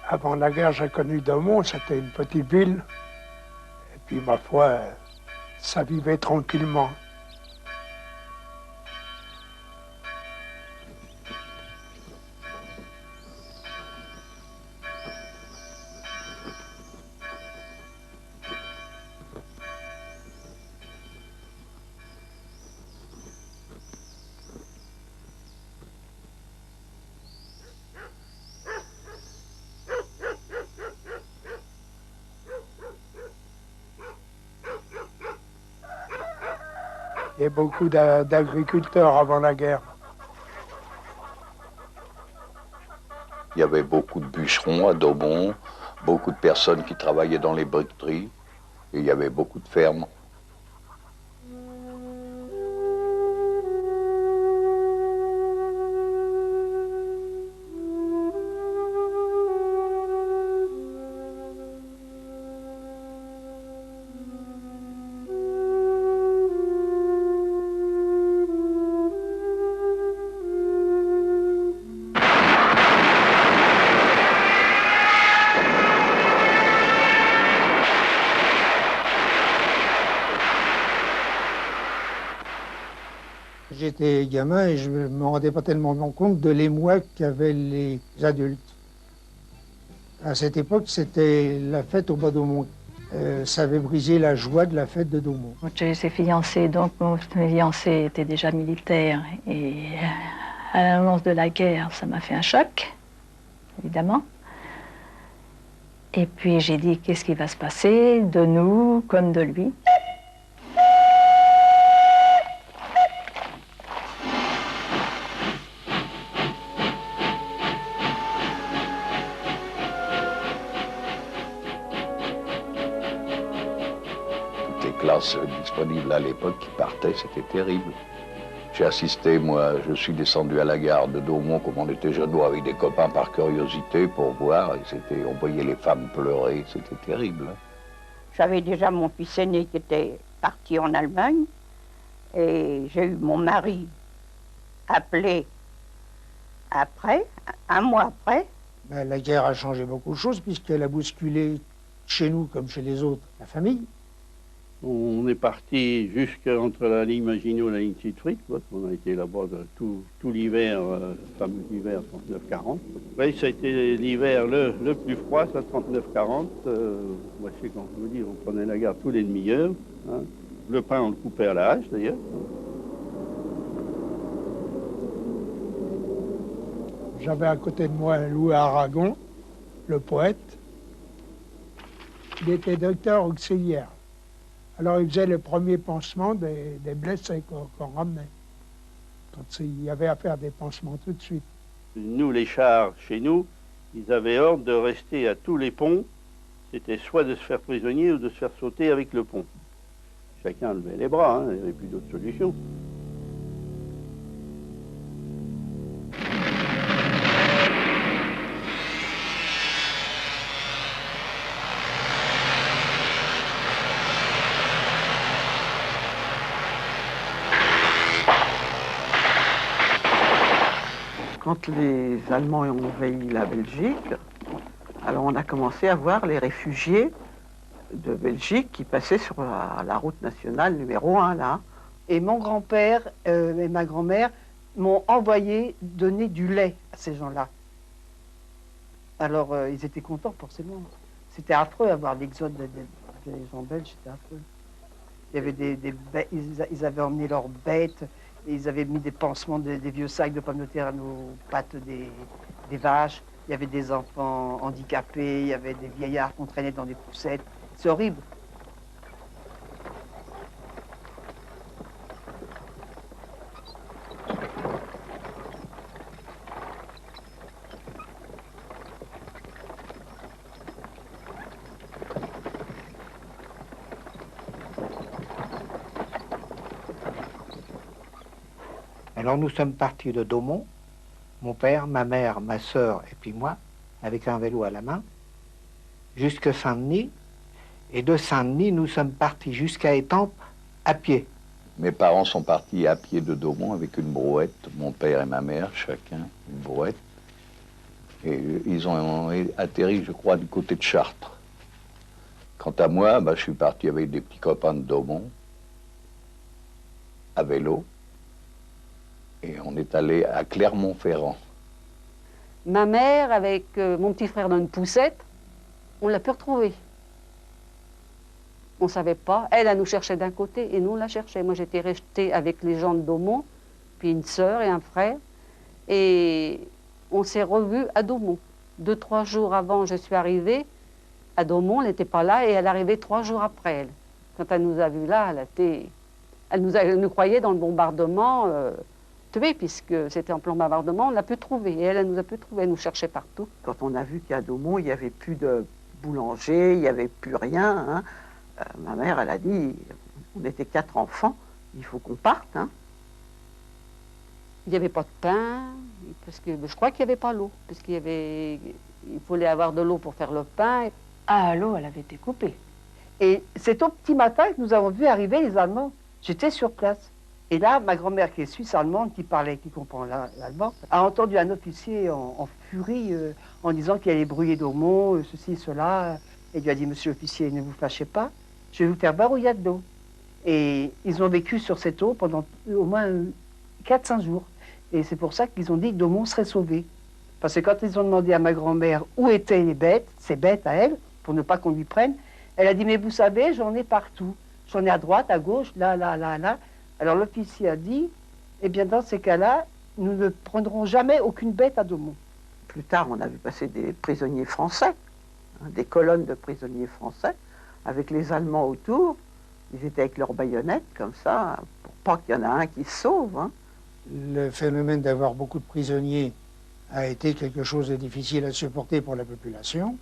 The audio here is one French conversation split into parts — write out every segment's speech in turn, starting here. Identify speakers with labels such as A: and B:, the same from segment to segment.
A: Avant la guerre, j'ai connu Daumont, c'était une petite ville. Et puis, ma foi, ça vivait tranquillement. Il y a beaucoup d'agriculteurs avant la guerre.
B: Il y avait beaucoup de bûcherons à Daumont, beaucoup de personnes qui travaillaient dans les briqueteries, et il y avait beaucoup de fermes.
A: J'étais gamin et je ne me rendais pas tellement compte de l'émoi qu'avaient les adultes. À cette époque, c'était la fête au Bas Daumont. Ça avait brisé la joie de la fête de Daumont.
C: J'ai été fiancée, donc mon fiancé était déjà militaire. Et à l'annonce de la guerre, ça m'a fait un choc, évidemment. Et puis j'ai dit, qu'est-ce qui va se passer de nous comme de lui?
B: Classes disponibles à l'époque qui partaient, c'était terrible. J'ai assisté, moi, je suis descendu à la gare de Daumont comme on était jeunes avec des copains par curiosité pour voir, et on voyait les femmes pleurer, c'était terrible.
D: J'avais déjà mon fils aîné qui était parti en Allemagne, et j'ai eu mon mari appelé après, un mois après.
A: Ben, la guerre a changé beaucoup de choses puisqu'elle a bousculé chez nous comme chez les autres la famille.
E: On est parti jusqu'entre la ligne Maginot et la ligne Siegfried. On a été là-bas tout l'hiver, le fameux hiver 39-40. Oui, ça a été l'hiver le plus froid, ça, 39-40. Moi, je sais quand je vous dis, on prenait la gare tous les demi-heures. Hein. Le pain, on le coupait à la hache, d'ailleurs.
A: J'avais à côté de moi Louis Aragon, le poète. Il était docteur auxiliaire. Alors, il faisait le premier pansement des blessés qu'on ramenait. Quand il y avait à faire des pansements tout de suite.
E: Nous, les chars, chez nous, ils avaient ordre de rester à tous les ponts. C'était soit de se faire prisonnier ou de se faire sauter avec le pont. Chacun levait les bras, hein, il n'y avait plus d'autre solution.
F: Quand les Allemands ont envahi la Belgique, alors on a commencé à voir les réfugiés de Belgique qui passaient sur la route nationale numéro 1, là.
G: Et mon grand-père et ma grand-mère m'ont envoyé donner du lait à ces gens-là. Alors, ils étaient contents, forcément. C'était affreux à voir l'exode des gens belges, c'était affreux. Il y avait ils avaient emmené leurs bêtes, et ils avaient mis des pansements, des vieux sacs de pommes de terre à nos pattes des vaches. Il y avait des enfants handicapés, il y avait des vieillards qu'on traînait dans des poussettes. C'est horrible.
H: Alors nous sommes partis de Daumont, mon père, ma mère, ma sœur et puis moi, avec un vélo à la main, jusqu'à Saint-Denis. Et de Saint-Denis, nous sommes partis jusqu'à Étampes à pied.
B: Mes parents sont partis à pied de Daumont avec une brouette, mon père et ma mère, chacun une brouette. Et ils ont atterri, je crois, du côté de Chartres. Quant à moi, je suis parti avec des petits copains de Daumont, à vélo, et on est allé à Clermont-Ferrand.
I: Ma mère, avec mon petit frère dans une poussette, on l'a pu retrouver. On ne savait pas. Elle nous cherchait d'un côté et nous, on la cherchait. Moi, j'étais restée avec les gens de Daumont, puis une sœur et un frère. Et on s'est revus à Daumont. 2-3 jours avant, je suis arrivée. À Daumont, elle n'était pas là et elle arrivait 3 jours après, elle. Quand elle nous a vus là, elle nous croyait dans le bombardement tués, puisque c'était en plein bombardement, on l'a pu trouver. Et elle nous a pu trouver, elle nous cherchait partout.
F: Quand on a vu qu'à Daumont, il n'y avait plus de boulanger, il n'y avait plus rien, hein, ma mère, elle a dit, on était 4 enfants, il faut qu'on parte. Hein.
I: Il n'y avait pas de pain, parce que je crois qu'il n'y avait pas l'eau, parce qu'il fallait avoir de l'eau pour faire le pain.
C: Ah, l'eau, elle avait été coupée.
G: Et c'est au petit matin que nous avons vu arriver les Allemands. J'étais sur place. Et là, ma grand-mère, qui est suisse-allemande, qui comprend l'allemand, a entendu un officier en furie en disant qu'il allait brouiller Daumont, ceci, cela. Et lui a dit, monsieur l'officier, ne vous fâchez pas, je vais vous faire barouillade d'eau. Et ils ont vécu sur cette eau pendant au moins 4-5 jours. Et c'est pour ça qu'ils ont dit que Daumont serait sauvé. Parce que quand ils ont demandé à ma grand-mère où étaient les bêtes, ces bêtes à elle, pour ne pas qu'on lui prenne, elle a dit, mais vous savez, j'en ai partout. J'en ai à droite, à gauche, là, là, là, là. Alors l'officier a dit, eh bien dans ces cas-là, nous ne prendrons jamais aucune bête à Daumont.
F: Plus tard, on a vu passer des prisonniers français, hein, des colonnes de prisonniers français, avec les Allemands autour. Ils étaient avec leurs baïonnettes, comme ça, pour pas qu'il y en ait un qui se sauve. Hein.
A: Le phénomène d'avoir beaucoup de prisonniers a été quelque chose de difficile à supporter pour la population.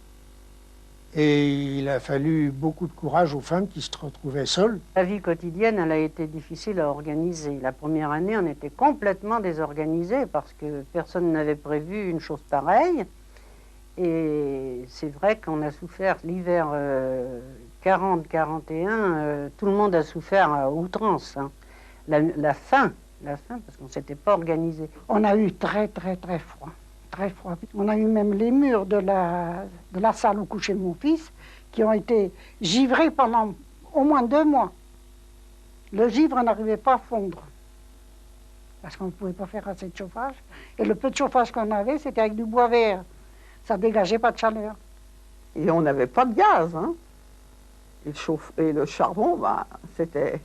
A: Et il a fallu beaucoup de courage aux femmes qui se retrouvaient seules.
I: La vie quotidienne, elle a été difficile à organiser. La première année, on était complètement désorganisés parce que personne n'avait prévu une chose pareille. Et c'est vrai qu'on a souffert l'hiver 40-41, tout le monde a souffert à outrance. Hein. La faim, parce qu'on ne s'était pas organisé.
J: On a eu très, très, très froid. Très froid. On a eu même les murs de la salle où couchait mon fils qui ont été givrés pendant au moins 2 mois. Le givre n'arrivait pas à fondre parce qu'on ne pouvait pas faire assez de chauffage. Et le peu de chauffage qu'on avait, c'était avec du bois vert. Ça dégageait pas de chaleur.
F: Et on n'avait pas de gaz. Hein. Et le charbon, c'était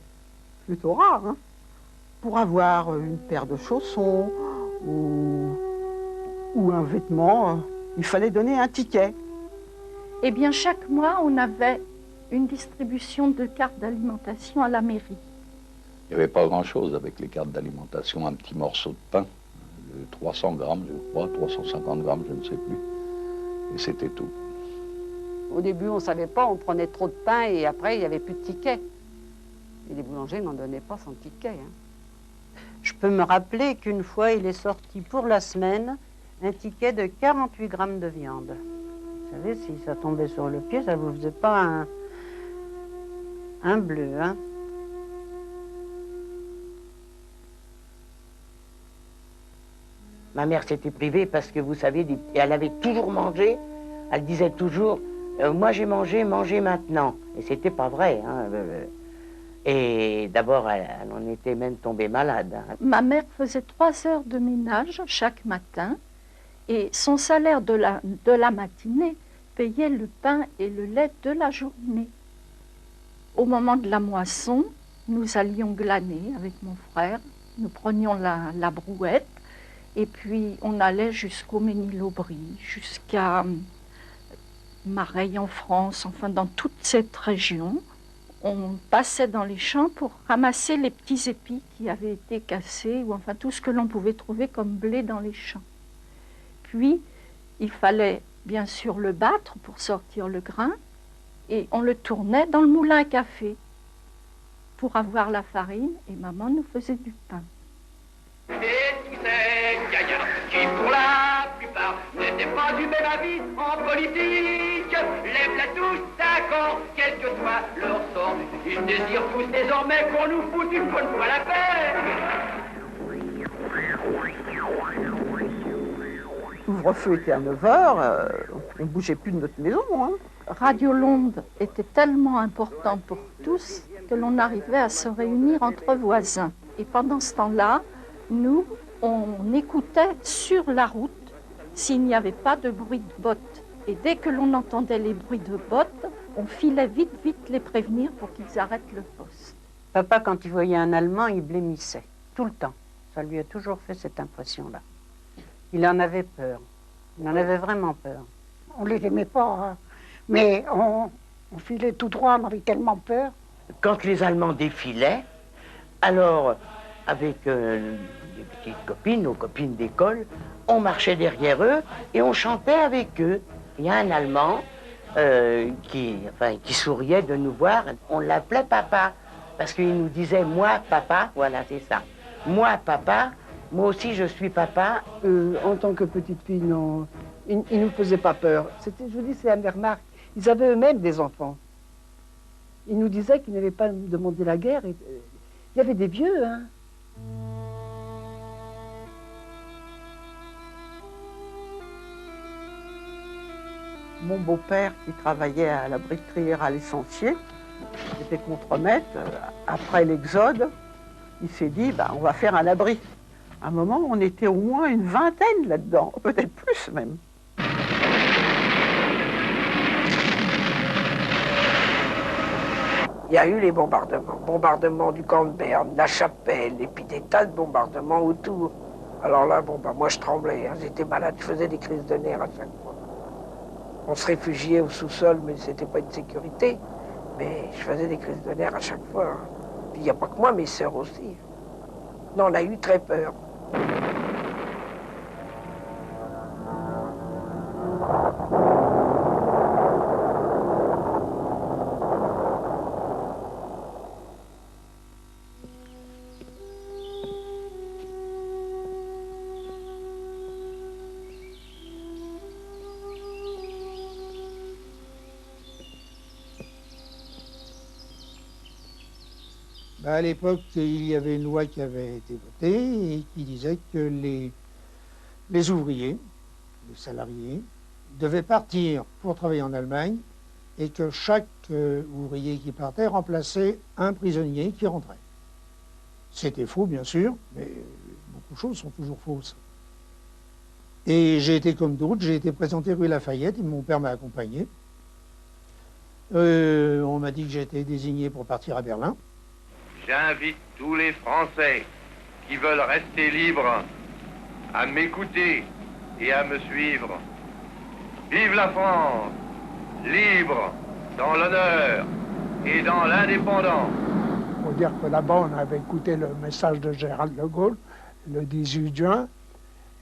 F: plutôt rare. Hein. Pour avoir une paire de chaussons ou un vêtement, il fallait donner un ticket.
K: Eh bien, chaque mois, on avait une distribution de cartes d'alimentation à la mairie.
B: Il n'y avait pas grand-chose avec les cartes d'alimentation, un petit morceau de pain, 300 grammes, je crois, 350 grammes, je ne sais plus. Et c'était tout.
I: Au début, on ne savait pas, on prenait trop de pain et après, il n'y avait plus de tickets. Et les boulangers n'en donnaient pas sans ticket. Hein. Je peux me rappeler qu'une fois, il est sorti pour la semaine un ticket de 48 grammes de viande. Vous savez, si ça tombait sur le pied, ça ne vous faisait pas un bleu. Hein.
L: Ma mère s'était privée parce que, vous savez, elle avait toujours mangé. Elle disait toujours, moi j'ai mangé, mangez maintenant. Et c'était pas vrai. Hein. Et d'abord, elle en était même tombée malade. Hein.
K: Ma mère faisait 3 heures de ménage chaque matin et son salaire de la matinée payait le pain et le lait de la journée. Au moment de la moisson, nous allions glaner avec mon frère. Nous prenions la brouette. Et puis, on allait jusqu'au Ménil-Aubry, jusqu'à Mareil en France, enfin dans toute cette région. On passait dans les champs pour ramasser les petits épis qui avaient été cassés, ou enfin tout ce que l'on pouvait trouver comme blé dans les champs. Puis, il fallait bien sûr le battre pour sortir le grain, et on le tournait dans le moulin à café pour avoir la farine, et maman nous faisait du pain.
M: Et tous ces gaillards qui, pour la plupart, n'étaient pas du même avis en politique, lèvent la touche d'accord, quel que soit leur sort. Ils désirent tous désormais qu'on nous foute une bonne fois la paix.
F: couvre-feu était à 9 h, on ne bougeait plus de notre maison. Hein.
K: Radio Londres était tellement important pour tous que l'on arrivait à se réunir entre voisins. Et pendant ce temps-là, nous, on écoutait sur la route s'il n'y avait pas de bruit de bottes. Et dès que l'on entendait les bruits de bottes, on filait vite les prévenir pour qu'ils arrêtent le poste.
I: Papa, quand il voyait un Allemand, il blêmissait, tout le temps. Ça lui a toujours fait cette impression-là. Il en avait peur. Il en avait vraiment peur.
J: On ne les aimait pas, hein. Mais on filait tout droit, on avait tellement peur.
L: Quand les Allemands défilaient, alors, avec des petites copines, nos copines d'école, on marchait derrière eux et on chantait avec eux. Il y a un Allemand qui souriait de nous voir. On l'appelait papa, parce qu'il nous disait « moi, papa », voilà, c'est ça. « Moi, papa, moi aussi je suis papa ».
G: En tant que petite fille, non, ils ne nous faisaient pas peur. Je vous dis, c'est la même remarque. Ils avaient eux-mêmes des enfants. Ils nous disaient qu'ils n'avaient pas demandé la guerre. Et, il y avait des vieux, hein.
F: Mon beau-père, qui travaillait à la briqueterie à l'Essencier, était contremaître. Après l'Exode, il s'est dit, on va faire un abri. À un moment, on était au moins une vingtaine là-dedans, peut-être plus même.
N: Il y a eu les bombardements du camp de Berne, la Chapelle, et puis des tas de bombardements autour. Alors là, moi je tremblais, hein. J'étais malade, je faisais des crises de nerfs à chaque fois. On se réfugiait au sous-sol, mais c'était pas une sécurité. Mais je faisais des crises de nerfs à chaque fois. Hein. Puis il n'y a pas que moi, mes sœurs aussi. Non, on a eu très peur.
A: À l'époque, il y avait une loi qui avait été votée et qui disait que les ouvriers, les salariés, devaient partir pour travailler en Allemagne et que chaque ouvrier qui partait remplaçait un prisonnier qui rentrait. C'était faux, bien sûr, mais beaucoup de choses sont toujours fausses. Et j'ai été comme d'autres, j'ai été présenté rue Lafayette et mon père m'a accompagné. On m'a dit que j'étais désigné pour partir à Berlin.
O: J'invite tous les Français qui veulent rester libres à m'écouter et à me suivre. Vive la France, libre dans l'honneur et dans l'indépendance.
P: Il faut dire que là-bas, on avait écouté le message de Gérald de Gaulle le 18 juin.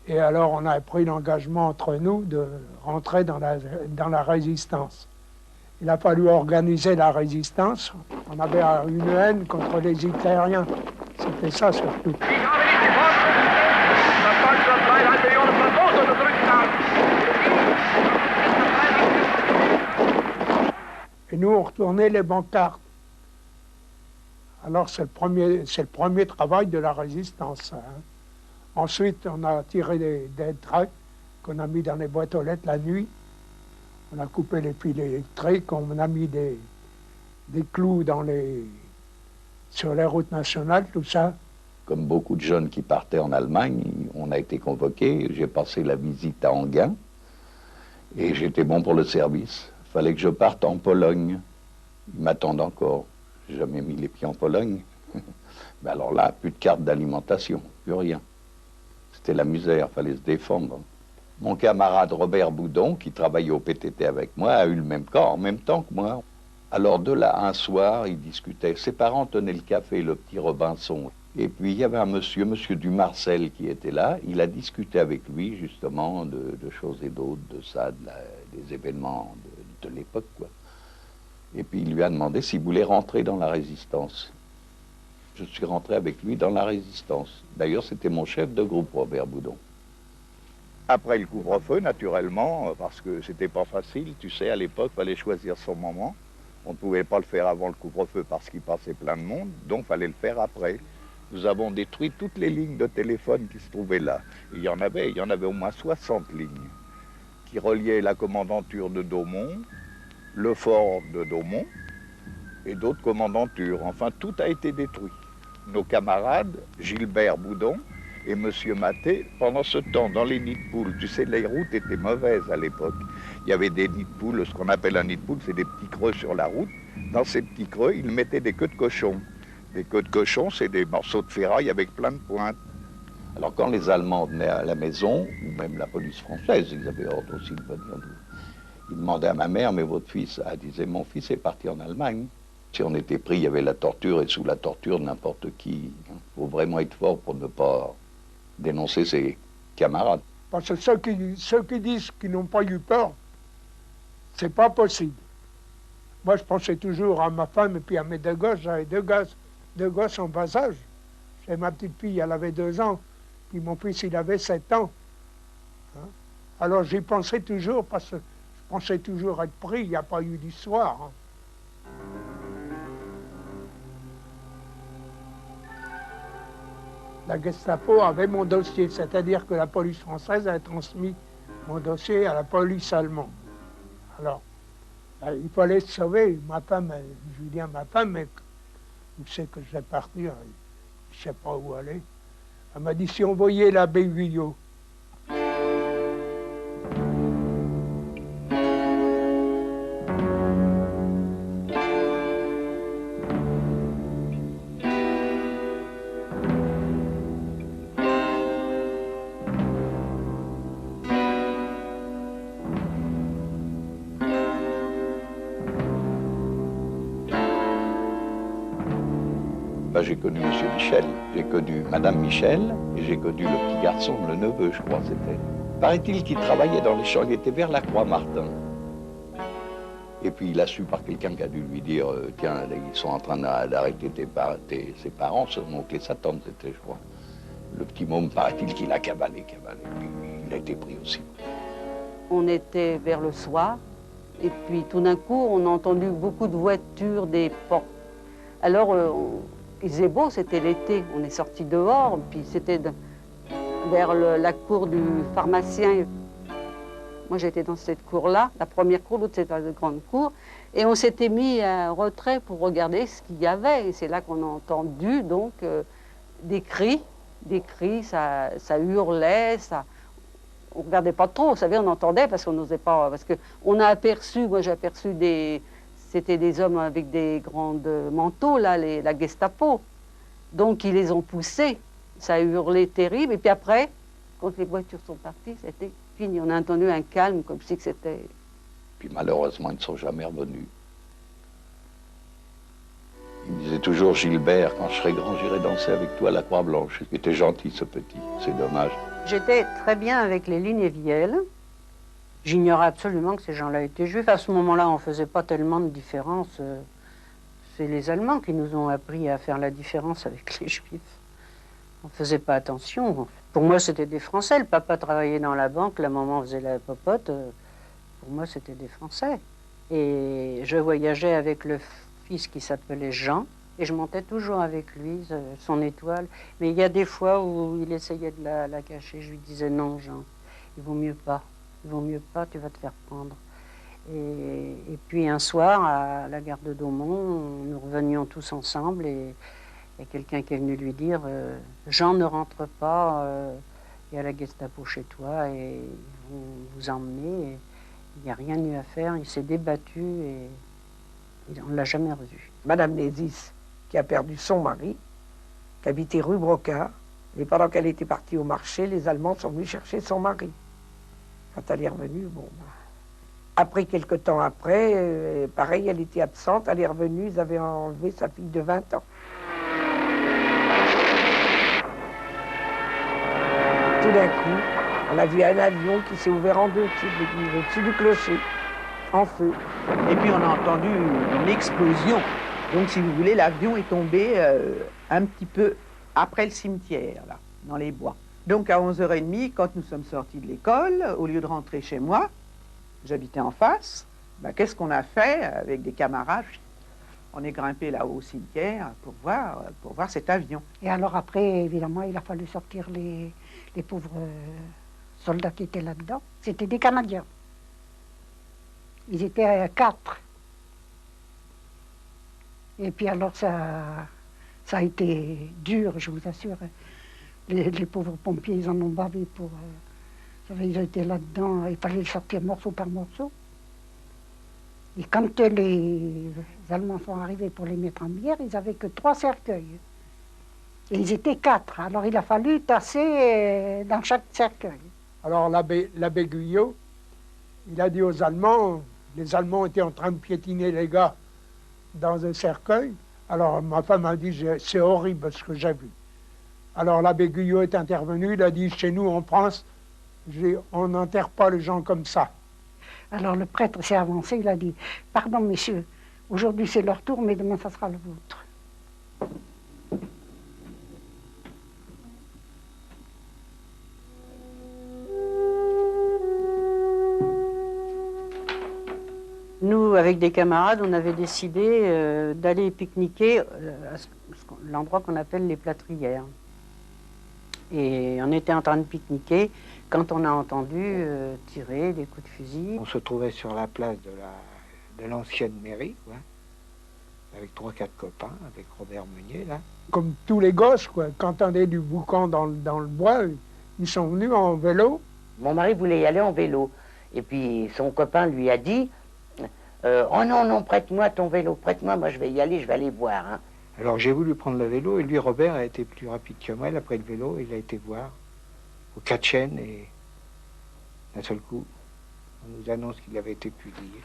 P: Et alors, on a pris l'engagement entre nous de rentrer dans la résistance. Il a fallu organiser la résistance. On avait une haine contre les Hitlériens. C'était ça surtout. Et nous, on retournait les bancards. Alors, c'est le premier travail de la résistance. Hein. Ensuite, on a tiré des tracts qu'on a mis dans les boîtes aux lettres la nuit. On a coupé les fils électriques, on a mis des clous sur les routes nationales, tout ça.
B: Comme beaucoup de jeunes qui partaient en Allemagne, on a été convoqués. J'ai passé la visite à Enghien et j'étais bon pour le service. Il fallait que je parte en Pologne. Ils m'attendent encore. J'ai jamais mis les pieds en Pologne. Mais alors là, plus de carte d'alimentation, plus rien. C'était la misère, il fallait se défendre. Mon camarade Robert Boudon, qui travaillait au PTT avec moi, a eu le même cas en même temps que moi. Alors de là, un soir, il discutait. Ses parents tenaient le café, le petit Robinson. Et puis il y avait un monsieur Dumarcel, qui était là. Il a discuté avec lui, justement, de choses et d'autres, de ça, des événements de l'époque, quoi. Et puis il lui a demandé s'il voulait rentrer dans la résistance. Je suis rentré avec lui dans la résistance. D'ailleurs, c'était mon chef de groupe, Robert Boudon.
Q: Après le couvre-feu, naturellement, parce que c'était pas facile, tu sais, à l'époque, il fallait choisir son moment. On ne pouvait pas le faire avant le couvre-feu parce qu'il passait plein de monde, donc il fallait le faire après. Nous avons détruit toutes les lignes de téléphone qui se trouvaient là. Il y en avait au moins 60 lignes qui reliaient la commandanture de Daumont, le fort de Daumont et d'autres commandantures. Enfin, tout a été détruit. Nos camarades, Gilbert Boudon et Monsieur Maté, pendant ce temps, dans les nids de poules, tu sais, les routes étaient mauvaises à l'époque. Il y avait des nids de poules, ce qu'on appelle un nid de poule, c'est des petits creux sur la route. Dans ces petits creux, ils mettaient des queues de cochon. Des queues de cochon, c'est des morceaux de ferraille avec plein de pointes.
B: Alors quand les Allemands venaient à la maison, ou même la police française, ils avaient ordre aussi de venir, ils demandaient à ma mère, mais votre fils, elle disait, mon fils est parti en Allemagne. Si on était pris, il y avait la torture, et sous la torture, n'importe qui. Il faut vraiment être fort pour ne pas dénoncer ses camarades.
P: Parce que ceux qui disent qu'ils n'ont pas eu peur, c'est pas possible. Moi, je pensais toujours à ma femme et puis à mes deux gosses. J'avais deux gosses en bas âge. Et ma petite fille, elle avait 2 ans, puis mon fils, il avait 7 ans. Hein? Alors j'y pensais toujours, parce que je pensais toujours être pris, il n'y a pas eu d'histoire. Hein. La Gestapo avait mon dossier, c'est-à-dire que la police française a transmis mon dossier à la police allemande. Alors, il fallait se sauver. Ma femme, je lui dis à ma femme, mais où c'est que je vais partir? Je ne sais pas où aller. Elle m'a dit, si on voyait l'abbé Guyot.
B: J'ai connu M. Michel, j'ai connu Mme Michel, et j'ai connu le petit garçon, le neveu, je crois, c'était. Paraît-il qu'il travaillait dans les champs, il était vers la Croix-Martin. Et puis il a su par quelqu'un qui a dû lui dire, tiens, ils sont en train d'arrêter ses parents, son oncle et sa tante, c'était, je crois. Le petit môme, paraît-il qu'il a cavalé, puis il a été pris aussi.
I: On était vers le soir, et puis tout d'un coup, on a entendu beaucoup de voitures, des portes. Alors, il faisait beau, c'était l'été, on est sortis dehors, puis c'était vers la cour du pharmacien. Moi, j'étais dans cette cour-là, la première cour, l'autre c'était la grande cour, et on s'était mis en retrait pour regarder ce qu'il y avait, et c'est là qu'on a entendu donc des cris, ça hurlait, on ne regardait pas trop, vous savez, on entendait parce qu'on n'osait pas, parce qu'on a aperçu, moi j'ai aperçu c'était des hommes avec des grands manteaux, là, la Gestapo. Donc, ils les ont poussés. Ça a hurlé terrible. Et puis après, quand les voitures sont parties, c'était fini. On a entendu un calme, comme si c'était...
B: Puis malheureusement, ils ne sont jamais revenus. Il me disait toujours, Gilbert, quand je serai grand, j'irai danser avec toi à la Croix-Blanche. Il était gentil, ce petit. C'est dommage.
D: J'étais très bien avec les Lignéviels. J'ignorais absolument que ces gens-là étaient juifs. À ce moment-là, on ne faisait pas tellement de différence. C'est les Allemands qui nous ont appris à faire la différence avec les Juifs. On ne faisait pas attention. Pour moi, c'était des Français. Le papa travaillait dans la banque, la maman faisait la popote. Pour moi, c'était des Français. Et je voyageais avec le fils qui s'appelait Jean. Et je montais toujours avec lui, son étoile. Mais il y a des fois où il essayait de la cacher. Je lui disais, non, Jean, il vaut mieux pas. Il vaut mieux pas, tu vas te faire prendre. Et puis un soir, à la gare de Daumont, nous revenions tous ensemble et il y a quelqu'un qui est venu lui dire Jean, ne rentre pas, il y a la Gestapo chez toi et ils vont vous emmener. Et il n'y a rien eu à faire, il s'est débattu et on ne l'a jamais revu.
N: Madame Nézis, qui a perdu son mari, qui habitait rue Brocard, et pendant qu'elle était partie au marché, les Allemands sont venus chercher son mari. Quand elle est revenue, bon, après, quelque temps après, pareil, elle était absente, elle est revenue, ils avaient enlevé sa fille de 20 ans. Tout d'un coup, on a vu un avion qui s'est ouvert en deux au-dessus du clocher, en feu.
F: Et puis on a entendu une explosion. Donc, si vous voulez, l'avion est tombé un petit peu après le cimetière, là, dans les bois. Donc à 11h30, quand nous sommes sortis de l'école, au lieu de rentrer chez moi, j'habitais en face, ben, qu'est-ce qu'on a fait avec des camarades? On est grimpé là-haut au cimetière pour voir cet avion.
J: Et alors après, évidemment, il a fallu sortir les pauvres soldats qui étaient là-dedans. C'était des Canadiens. Ils étaient 4. Et puis alors ça a été dur, je vous assure. Les pauvres pompiers, ils en ont bavé pour... ils étaient là-dedans, il fallait les sortir morceau par morceau. Et quand les Allemands sont arrivés pour les mettre en bière, ils n'avaient que 3 cercueils. Et ils étaient 4. Alors il a fallu tasser dans chaque cercueil.
P: Alors l'abbé Guyot, il a dit aux Allemands, les Allemands étaient en train de piétiner les gars dans un cercueil. Alors ma femme a dit, c'est horrible ce que j'ai vu. Alors l'abbé Guyot est intervenu, il a dit, chez nous en France, on n'enterre pas les gens comme ça.
J: Alors le prêtre s'est avancé, il a dit, pardon messieurs, aujourd'hui c'est leur tour, mais demain ça sera le vôtre.
I: Nous, avec des camarades, on avait décidé d'aller pique-niquer à l'endroit qu'on appelle les plâtrières. Et on était en train de pique-niquer quand on a entendu tirer des coups de fusil.
H: On se trouvait sur la place de l'ancienne mairie, quoi, avec 3-4 copains, avec Robert Meunier, là.
P: Comme tous les gosses, quoi, quand on entendait du boucan dans le bois, ils sont venus en vélo.
L: Mon mari voulait y aller en vélo. Et puis son copain lui a dit, oh non, non, prête-moi ton vélo, prête-moi, moi je vais y aller, je vais aller voir. Hein.
H: Alors j'ai voulu prendre le vélo et lui, Robert, a été plus rapide que moi. Il a pris le vélo et il a été voir au 4 chaînes et d'un seul coup, on nous annonce qu'il avait été publié.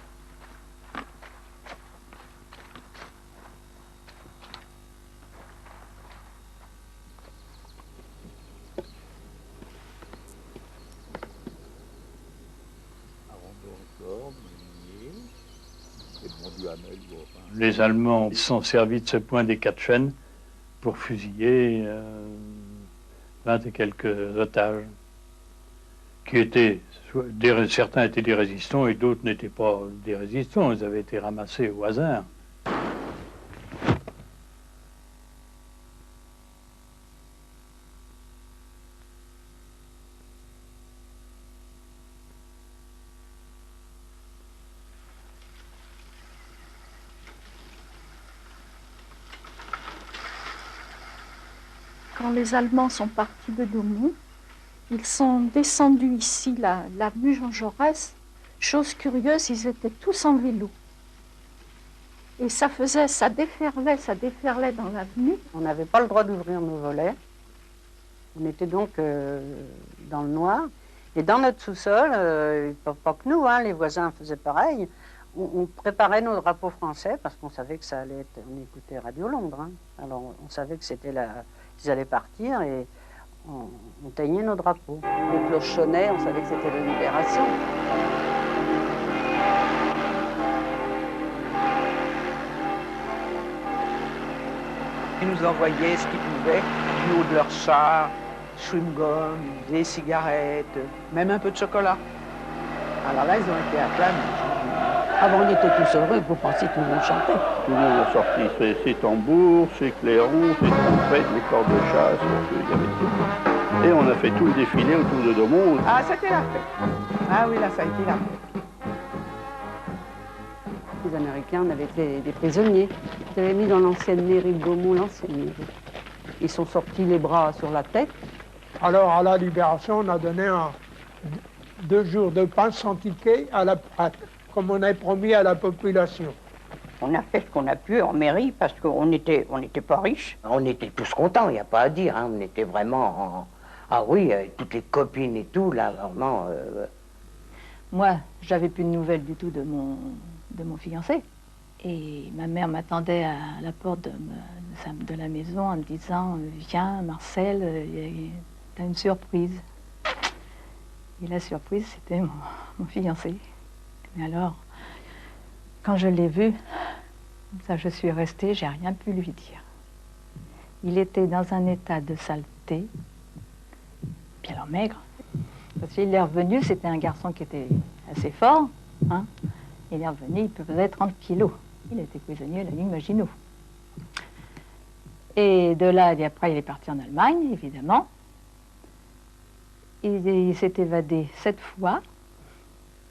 E: Les Allemands se sont servis de ce point des 4 chaînes pour fusiller 20 et quelques otages, qui étaient, certains étaient des résistants et d'autres n'étaient pas des résistants, ils avaient été ramassés au hasard.
K: Quand les Allemands sont partis de Daumont, ils sont descendus ici, l'avenue Jean Jaurès. Chose curieuse, ils étaient tous en vélo. Et ça déferlait dans l'avenue.
I: On n'avait pas le droit d'ouvrir nos volets. On était donc dans le noir. Et dans notre sous-sol, pas que nous, hein, les voisins faisaient pareil. On préparait nos drapeaux français parce qu'on savait que ça allait être... On écoutait Radio Londres. Hein. Alors on savait que c'était ils allaient partir et on teignait nos drapeaux. Les cloches sonnaient, on savait que c'était la libération.
F: Ils nous envoyaient ce qu'ils pouvaient, du haut de leur char, chewing-gum, des cigarettes, même un peu de chocolat. Alors là, ils ont été acclamés.
D: Avant, on était tous heureux, vous pensez que tout le monde chantait.
E: Tout le monde a sorti ses tambours, ses clairons, ses trompettes, les cordes de chasse, il y avait tout. Et on a fait tout le défilé autour de Daumont.
F: Ah, c'était la fête. Ah oui, là, ça a été la fête.
I: Les Américains, on avait des prisonniers. Ils avaient mis dans l'ancienne mairie de Daumont, l'ancienne mairie. Ils sont sortis les bras sur la tête.
P: Alors, à la Libération, on a donné 2 jours de pain sans ticket comme on avait promis à la population.
D: On a fait ce qu'on a pu en mairie parce qu'on n'était pas riches.
L: On était tous contents, il n'y a pas à dire. Hein. On était vraiment... Ah oui, toutes les copines et tout, là, vraiment...
C: Moi, j'avais plus de nouvelles du tout de mon fiancé. Et ma mère m'attendait à la porte de la maison en me disant « Viens, Marcel, t'as une surprise ». Et la surprise, c'était mon fiancé. Mais alors, quand je l'ai vu, ça, je suis restée, j'ai rien pu lui dire. Il était dans un état de saleté, puis alors maigre. Parce qu'il est revenu, c'était un garçon qui était assez fort, hein. Il est revenu, il pesait 30 kilos. Il a été prisonnier à la ligne Maginot. Et de là, et après, il est parti en Allemagne, évidemment. Il s'est évadé 7 fois,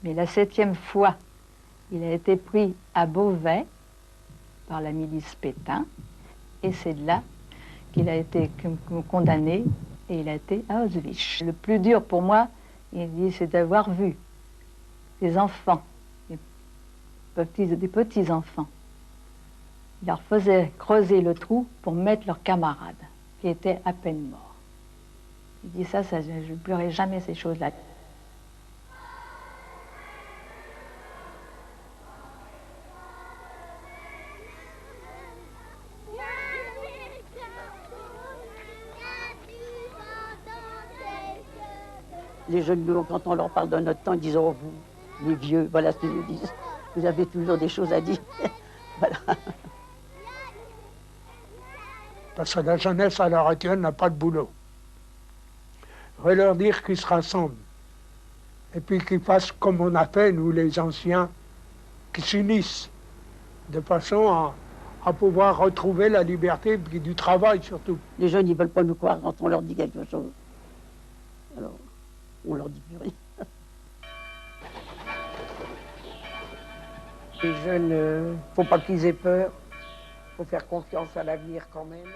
C: mais la 7e fois, il a été pris à Beauvais par la milice Pétain, et c'est de là qu'il a été condamné, et il a été à Auschwitz. Le plus dur pour moi, il dit, c'est d'avoir vu des enfants, des petits-enfants. Il leur faisait creuser le trou pour mettre leurs camarades, qui étaient à peine morts. Il dit ça je ne pleurerai jamais ces choses-là.
R: Les jeunes, quand on leur parle de notre temps, ils disent « Oh, vous, les vieux », voilà ce qu'ils nous disent. Vous avez toujours des choses à dire. Voilà.
P: Parce que la jeunesse à l'heure actuelle n'a pas de boulot. Je voudrais leur dire qu'ils se rassemblent. Et puis qu'ils fassent comme on a fait, nous les anciens, qui s'unissent, de façon à pouvoir retrouver la liberté et du travail surtout.
R: Les jeunes, ils ne veulent pas nous croire quand on leur dit quelque chose. Alors, on leur dit plus rien.
N: Les jeunes, faut pas qu'ils aient peur. Faut faire confiance à l'avenir quand même.